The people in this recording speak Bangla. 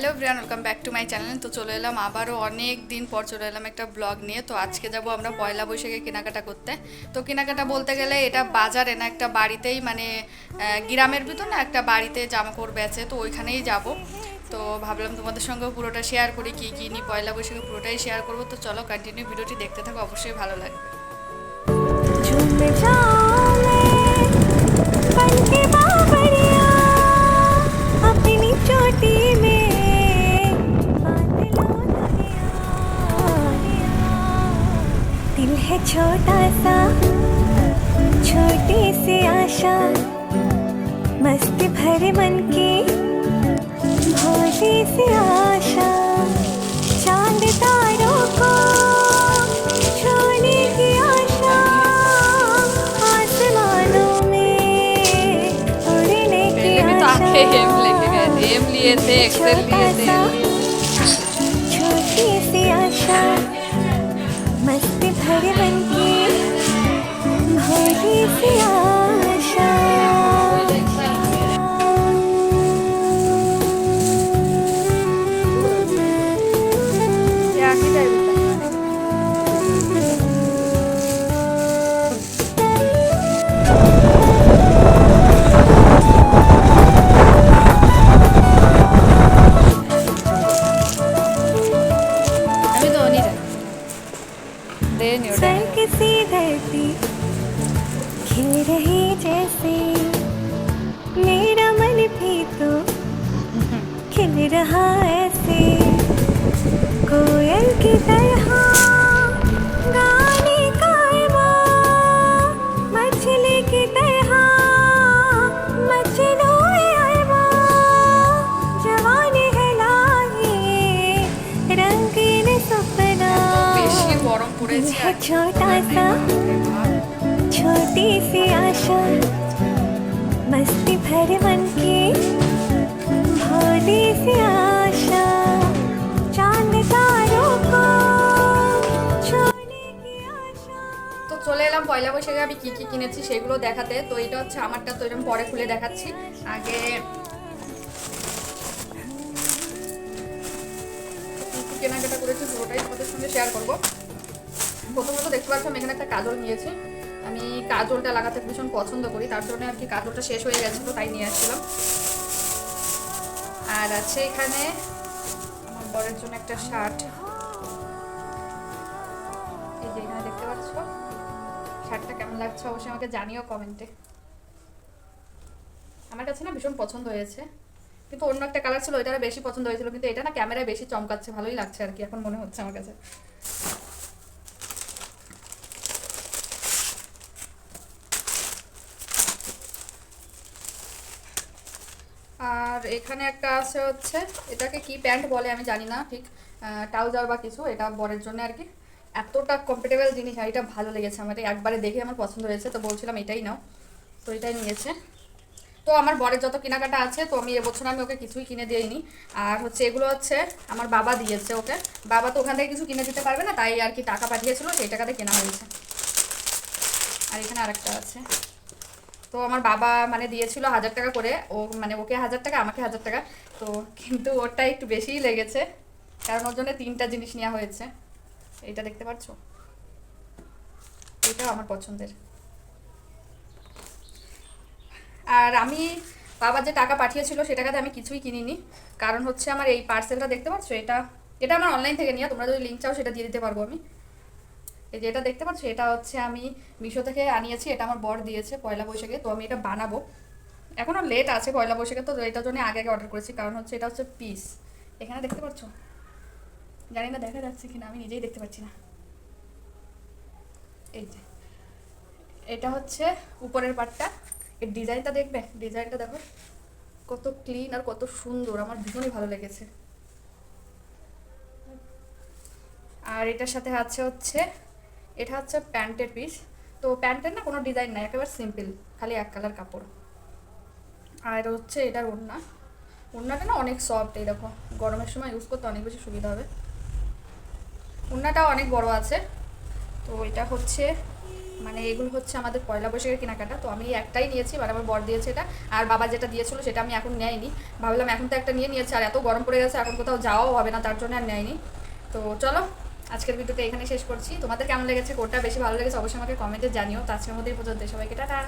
Hello Brian, welcome back to my channel. তো চলে এলাম আবারও অনেক দিন পর চলে এলাম একটা ব্লগ নিয়ে। তো আজকে যাব আমরা পয়লা বৈশাখে কেনাকাটা করতে। তো কেনাকাটা বলতে গেলে এটা বাজারে না, একটা বাড়িতেই, মানে গ্রামের ভিতর না, একটা বাড়িতে জামা কাপড় বেচে, তো ওইখানেই যাব। তো ভাবলাম তোমাদের সঙ্গেও পুরোটা শেয়ার করি, কী কিনি পয়লা বৈশাখে পুরোটাই শেয়ার করবো। তো চলো কন্টিনিউ ভিডিওটি দেখতে থাকো, অবশ্যই ভালো লাগবে। झूम जाऊं मैं बन के बावरिया अपनी चोटी में बांध लो दुनिया। दिल है छोटा सा छोटी सी आशा मस्ती भरे मन की भोली सी आशा चांद तारों को छूने की आशा आसमानों में उड़ने की पहले भी तो आशा आके एम लेके गए थे, एम लिए थे, एक्सेल छोटा लिए थे। सा छोटी सी आशा मस्ती भरे मन की भोली सी आशा। क्या की टाइप का? আমি তো नहीं दे नहीं उड़ा। स्वर्ग सी धरती खिल रही जैसे मेरा मन भी तो खिल रहा ऐसे कोयल की तरह गाने का अरमान मछली की तरह मचलो अरमान जवानी है लाए रंगीन सपना বেশি গরম পড়েছে है আর छोटा सा छोटी सी आशा मस्ती भरे मन की भोली सी आशा चांद तारों को छूने की आशा। তো চলে এলাম পয়লা বৈশাখে আমি কি কি কিনেছি সেগুলো দেখাতে। তো এটা হচ্ছে আমারটা, তো এরকম পরে খুলে দেখাচ্ছি। আগে কি কি কেনাকাটা করেছি পুরোটাই তোমাদের সঙ্গে শেয়ার করবো। প্রথমত দেখতে পাচ্ছি আমি এখানে একটা কাজল নিয়েছি। আমি কাজলটা লাগাতে ভীষণ পছন্দ করি, তার জন্য আর কি কাজলটা শেষ হয়ে গেছিলো, তাই নিয়ে আসছিলাম। আর আছে এখানে আমার বরের জন্য একটা শার্ট, এই যে এখানে দেখতে পাচ্ছ। শার্টটা কেমন লাগছে অবশ্যই আমাকে জানিও কমেন্টে। আমার কাছে না ভীষণ পছন্দ হয়েছে, কিন্তু অন্য একটা কালার ছিল, ওইটা বেশি পছন্দ হয়েছিল, কিন্তু এটা না ক্যামেরায় বেশি চমকাচ্ছে, ভালোই লাগছে আর কি, এখন মনে হচ্ছে আমার কাছে। আর এখানে একটা আছে হচ্ছে, এটাকে কি প্যান্ট বলে আমি জানি না ঠিক, ট্রাউজার বা কিছু, এটা বরের জন্য আর কি। এতটা কমফোর্টেবল জিনিস, আর এটা ভালো লেগেছে আমার, একবারে দেখে আমার পছন্দ হয়েছে, তো বলছিলাম এটাই নাও, তো এটাই নিয়েছে। তো আমার বরের যত কেনাকাটা আছে, তো আমি এবছর আমি ওকে কিছুই কিনে দিইনি। আর হচ্ছে এগুলো হচ্ছে আমার বাবা দিয়েছে ওকে, বাবা তো ওখান থেকে কিছু কিনে দিতে পারবে না, তাই আর কি টাকা পাঠিয়েছিল, সেই টাকাতে কেনা হয়েছে। আর এখানে আরেকটা আছে, তো আমার বাবা মানে দিয়েছিল 1000 টাকা করে, ও মানে ওকে 1000 টাকা, আমাকে 1000 টাকা, তো কিন্তু ওরটা একটু বেশিই লেগেছে, কারণ ওর জন্য 3টা জিনিস নেওয়া হয়েছে। এইটা দেখতে পাচ্ছ, এটাও আমার পছন্দের। আর আমি বাবা যে টাকা পাঠিয়েছিল সে টাকাতে আমি কিছুই কিনিনি, কারণ হচ্ছে আমার এই পার্সেলটা দেখতে পাচ্ছ, এটা এটা আমার অনলাইন থেকে নিয়ে, তোমরা যদি লিঙ্ক চাও সেটা দিয়ে দিতে পারবো আমি। এই যে এটা দেখতে পাচ্ছ, এটা হচ্ছে আমি মিশো থেকে আনিয়েছি, এটা আমার বর দিয়েছে পয়লা বৈশাখে, তো আমি এটা বানাবো। এখনও লেট আছে পয়লা বৈশাখে, তো এটার জন্য আগে আগে অর্ডার করেছি, কারণ হচ্ছে এটা হচ্ছে পিস, এখানে দেখতে পাচ্ছ, জানি না দেখা যাচ্ছে কিনা, আমি নিজেই দেখতে পাচ্ছি না। এই যে এটা হচ্ছে উপরের পার্টটা, এর ডিজাইনটা দেখবে, ডিজাইনটা দেখো কত ক্লিন আর কত সুন্দর, আমার ভীষণই ভালো লেগেছে। আর এটার সাথে আছে হচ্ছে, এটা হচ্ছে প্যান্টের পিস, তো প্যান্টের না কোনো ডিজাইন নাই, একেবারে সিম্পল, খালি এক কালার কাপড়। আর হচ্ছে এটার ওড়না, ওড়নাটা না অনেক সফট, এই দেখো গরমের সময় ইউজ করতে অনেক বেশি সুবিধা হবে। ওড়নাটাও অনেক বড় আছে। তো এটা হচ্ছে মানে এগুলো হচ্ছে আমাদের পয়লা বৈশাখের কেনাকাটা। তো আমি একটাই নিয়েছি, মানে আমার বর দিয়েছে এটা। আর বাবা যেটা দিয়েছিল সেটা আমি এখন নেয়নি, ভাবলাম এখন তো একটা নিয়ে নিয়েছি, আর এত গরম পড়ে গেছে এখন কোথাও যাওয়াও হবে না, তার জন্য আর নেয়নি। তো চলো আজকের ভিডিওটা এখানে শেষ করছি। তোমাদের কেমন লেগেছে, কোনটা বেশি ভালো লেগেছে অবশ্যই আমাকে কমেন্টে জানিও। তো আজকের মধ্যে এই পর্যন্ত, সবাইকে টাটা।